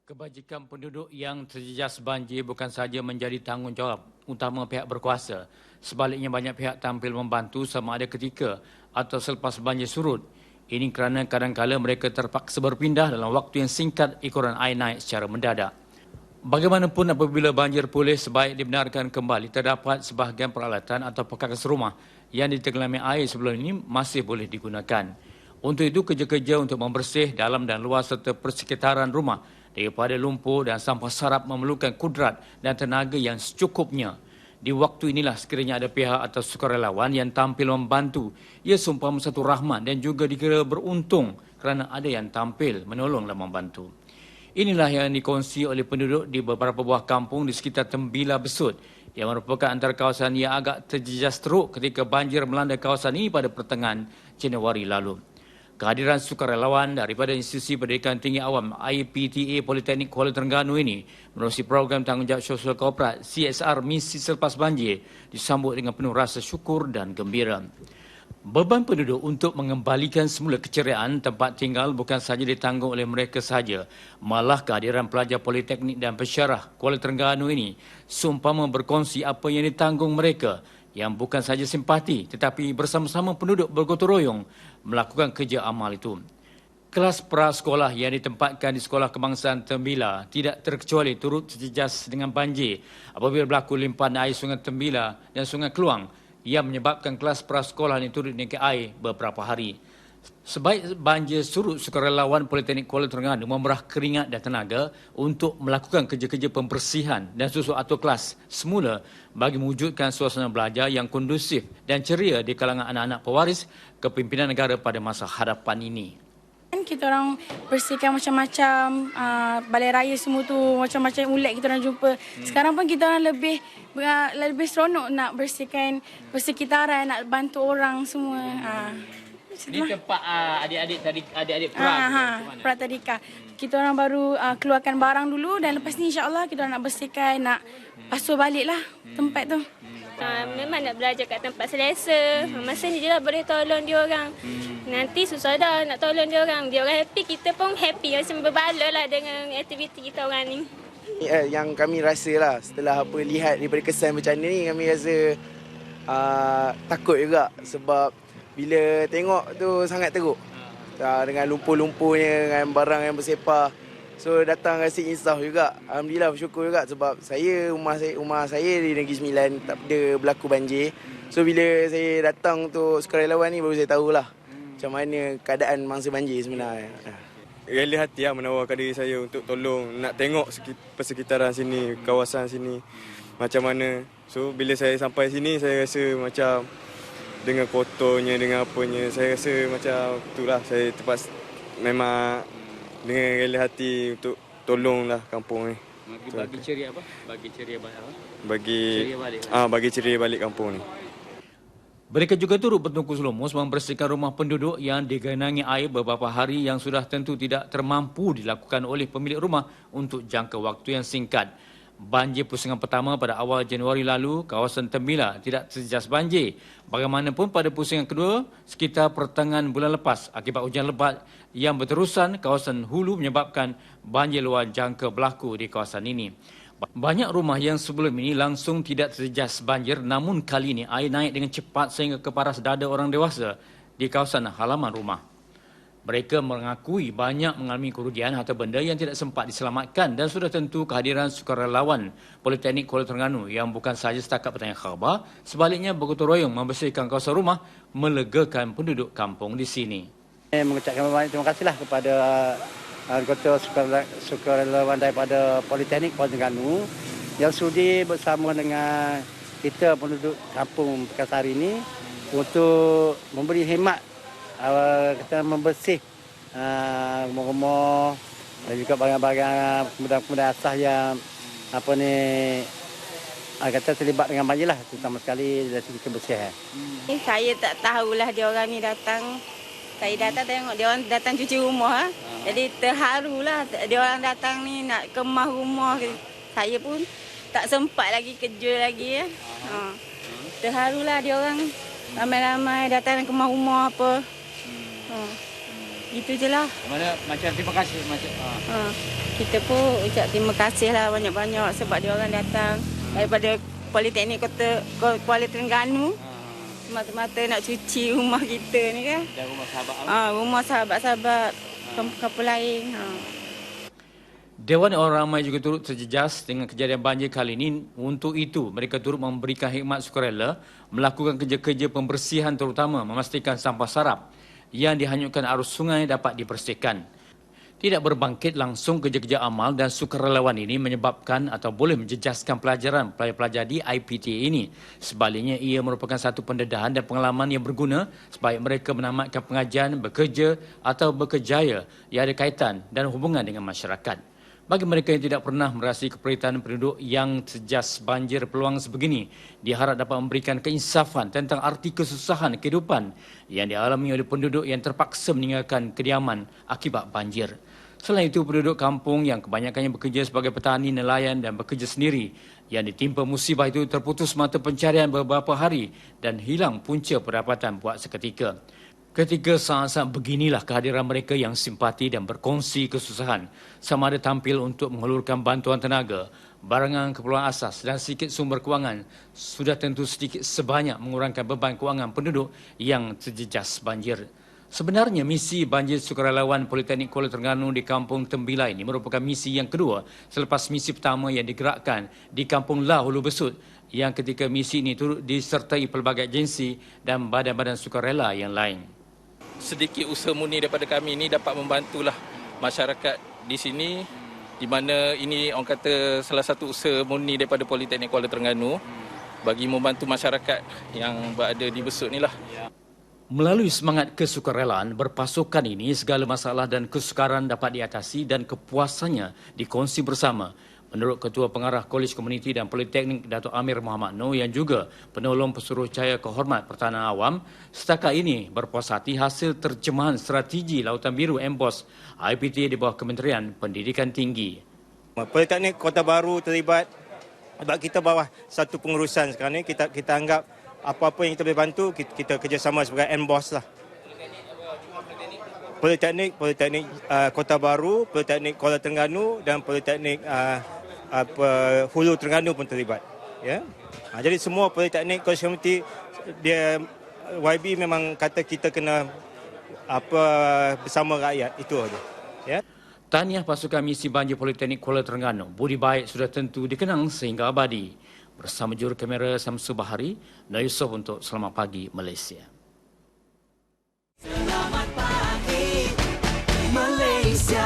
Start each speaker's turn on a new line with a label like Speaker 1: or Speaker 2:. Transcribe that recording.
Speaker 1: Kebajikan penduduk yang terjejas banjir bukan sahaja menjadi tanggungjawab utama pihak berkuasa. Sebaliknya banyak pihak tampil membantu sama ada ketika atau selepas banjir surut. Ini kerana kadang-kala mereka terpaksa berpindah dalam waktu yang singkat ekoran air naik secara mendadak. Bagaimanapun apabila banjir pulih sebaik dibenarkan kembali, terdapat sebahagian peralatan atau perkakas rumah yang ditenggelami air sebelum ini masih boleh digunakan. Untuk itu, kerja-kerja untuk membersih dalam dan luar serta persekitaran rumah daripada lumpur dan sampah sarap memerlukan kudrat dan tenaga yang secukupnya. Di waktu inilah sekiranya ada pihak atau sukarelawan yang tampil membantu, ia seumpama satu rahmat dan juga dikira beruntung kerana ada yang tampil menolong dan membantu. Inilah yang dikongsi oleh penduduk di beberapa buah kampung di sekitar Tembila Besut yang merupakan antara kawasan yang agak terjejas teruk ketika banjir melanda kawasan ini pada pertengahan Januari lalu. Kehadiran sukarelawan daripada Institusi Pendidikan Tinggi Awam IPTA Politeknik Kuala Terengganu ini menerusi program tanggungjawab sosial korporat CSR misi selepas banjir disambut dengan penuh rasa syukur dan gembira. Beban penduduk untuk mengembalikan semula keceriaan tempat tinggal bukan sahaja ditanggung oleh mereka sahaja, malah kehadiran pelajar politeknik dan pensyarah Kuala Terengganu ini seumpama berkongsi apa yang ditanggung mereka yang bukan sahaja simpati tetapi bersama-sama penduduk bergotong royong melakukan kerja amal itu. Kelas prasekolah yang ditempatkan di Sekolah Kebangsaan Tembila tidak terkecuali turut terjejas dengan banjir apabila berlaku limpahan air Sungai Tembila dan Sungai Keluang yang menyebabkan kelas prasekolah ini turut dinaiki air beberapa hari. Sebaik banjir surut, sukarelawan Politeknik Kuala Terengganu memerah keringat dan tenaga untuk melakukan kerja-kerja pembersihan dan susun atur kelas semula bagi mewujudkan suasana belajar yang kondusif dan ceria di kalangan anak-anak pewaris kepimpinan negara pada masa hadapan ini.
Speaker 2: Kita orang bersihkan macam-macam, balai raya semua tu macam-macam ulat kita orang jumpa. Sekarang pun kita orang lebih seronok nak bersihkan persekitaran, nak bantu orang semua.
Speaker 3: Ini tempat adik-adik
Speaker 2: pra tadika. Kita orang baru keluarkan barang dulu dan lepas ni insya-Allah kita orang nak bersihkan, nak basuh baliklah tempat tu.
Speaker 4: Memang nak belajar kat tempat selesa. Masa ni je lah boleh tolong dia orang. Nanti susah dah nak tolong dia orang. Dia orang happy, kita pun happy. Macam berbaloi lah dengan aktiviti kita orang ni.
Speaker 5: Yang kami rasa lah setelah lihat daripada kesan macam ni, kami rasa takut juga sebab bila tengok tu sangat teruk. Dengan lumpur-lumpurnya, dengan barang yang bersepah. So datang rasa insaf juga. Alhamdulillah bersyukur juga sebab rumah saya di Negeri Sembilan tak ada berlaku banjir. So bila saya datang untuk sukarelawan ni baru saya tahulah macam mana keadaan mangsa banjir sebenarnya.
Speaker 6: Rela hati lah menawarkan diri saya untuk tolong, nak tengok persekitaran sini, kawasan sini macam mana. So bila saya sampai sini saya rasa macam dengan kotornya, dengan apanya, saya rasa macam itulah saya terpaksa memang dengan rela hati untuk tolonglah kampung ni.
Speaker 3: Bagi ceria apa? Bagi ceria balik apa?
Speaker 6: Bagi ceria balik kampung ni.
Speaker 1: Mereka juga turut bertungkus lumus membersihkan rumah penduduk yang digenangi air beberapa hari yang sudah tentu tidak termampu dilakukan oleh pemilik rumah untuk jangka waktu yang singkat. Banjir pusingan pertama pada awal Januari lalu, kawasan Tembila tidak terjejas banjir. Bagaimanapun pada pusingan kedua, sekitar pertengahan bulan lepas, akibat hujan lebat yang berterusan, kawasan hulu menyebabkan banjir luar jangka berlaku di kawasan ini. Banyak rumah yang sebelum ini langsung tidak terjejas banjir, namun kali ini air naik dengan cepat sehingga ke paras dada orang dewasa di kawasan halaman rumah. Mereka mengakui banyak mengalami kerugian harta benda yang tidak sempat diselamatkan dan sudah tentu kehadiran sukarelawan Politeknik Kuala Terengganu yang bukan sahaja setakat bertanya khabar, sebaliknya bergotong royong membersihkan kawasan rumah melegakan penduduk kampung di sini.
Speaker 7: Saya mengucapkan banyak terima kasihlah kepada anggota sukarelawan daripada Politeknik Kuala Terengganu yang sudi bersama dengan kita penduduk kampung Pekasari ini untuk memberi khidmat kita membersih rumah-rumah dan juga barang-barang kemudahan asas yang kata terlibat dengan banjir lah, terutama sekali dari segi kebersihan.
Speaker 4: Saya tak tahulah dia orang ni datang. Saya datang tengok dia orang datang cuci rumah. Jadi terharulah dia orang datang ni nak kemah rumah. Saya pun tak sempat lagi kerja lagi. Terharulah dia orang ramai-ramai datang kemah rumah apa. Gitu je lah.
Speaker 1: Mana macam terima kasih macam
Speaker 4: Kita pun ucap terima kasih lah banyak-banyak sebab dia orang datang daripada Politeknik Kuala Terengganu. Semata-mata nak cuci rumah kita ni kan.
Speaker 1: dan rumah sahabat
Speaker 4: Rumah sahabat-sahabat kapal lain.
Speaker 1: Dewan Orang Ramai juga turut terjejas dengan kejadian banjir kali ini. Untuk itu, mereka turut memberikan khidmat sukarela, melakukan kerja-kerja pembersihan terutama memastikan sampah sarap yang dihanyutkan arus sungai dapat dibersihkan. Tidak berbangkit langsung kerja-kerja amal dan sukarelawan ini menyebabkan atau boleh menjejaskan pelajaran pelajar-pelajar di IPTA ini. Sebaliknya, ia merupakan satu pendedahan dan pengalaman yang berguna sebaik mereka menamatkan pengajian, bekerja atau berkejaya yang ada kaitan dan hubungan dengan masyarakat. Bagi mereka yang tidak pernah merasai keperitan penduduk yang terjejas banjir, peluang sebegini diharap dapat memberikan keinsafan tentang arti kesusahan kehidupan yang dialami oleh penduduk yang terpaksa meninggalkan kediaman akibat banjir. Selain itu, penduduk kampung yang kebanyakannya bekerja sebagai petani, nelayan dan bekerja sendiri yang ditimpa musibah itu terputus mata pencarian beberapa hari dan hilang punca pendapatan buat seketika. Ketika saat-saat beginilah kehadiran mereka yang simpati dan berkongsi kesusahan, sama ada tampil untuk menghulurkan bantuan tenaga, barangan keperluan asas dan sedikit sumber kewangan, sudah tentu sedikit sebanyak mengurangkan beban kewangan penduduk yang terjejas banjir. Sebenarnya misi banjir sukarelawan Politeknik Kuala Terengganu di Kampung Tembilai ini merupakan misi yang kedua selepas misi pertama yang digerakkan di Kampung La Hulu Besut, yang ketika misi ini turut disertai pelbagai agensi dan badan-badan sukarela yang lain.
Speaker 8: Sedikit usaha murni daripada kami ini dapat membantulah masyarakat di sini, di mana ini orang kata salah satu usaha murni daripada Politeknik Kuala Terengganu bagi membantu masyarakat yang berada di Besut ni lah.
Speaker 1: Melalui semangat kesukarelaan berpasukan ini, segala masalah dan kesukaran dapat diatasi dan kepuasannya dikongsi bersama. Menurut Ketua Pengarah Kolej Komuniti dan Politeknik Datuk Amir Muhammad Noor yang juga penolong Pesuruhjaya Kehormat Pertahanan Awam, setakat ini berpuas hati hasil terjemahan strategi Lautan Biru MBOS IPTA di bawah Kementerian Pendidikan Tinggi.
Speaker 9: Politeknik Kota Baru terlibat sebab kita bawah satu pengurusan sekarang ni. Kita anggap apa-apa yang kita boleh bantu, kita kerjasama sebagai MBOS lah. Politeknik Kota Baru, Politeknik Kuala Terengganu dan Politeknik Hulu Terengganu pun terlibat. Ya. Jadi semua politeknik kolej komuniti, dia YB memang kata kita kena bersama rakyat, itu aja. Ya.
Speaker 1: Tahniah pasukan misi banjir Politeknik Kuala Terengganu. Budi baik sudah tentu dikenang sehingga abadi. Bersama juru kamera Samsul Bahari, Nur Yusof untuk Selamat Pagi Malaysia.
Speaker 10: Selamat Pagi Malaysia.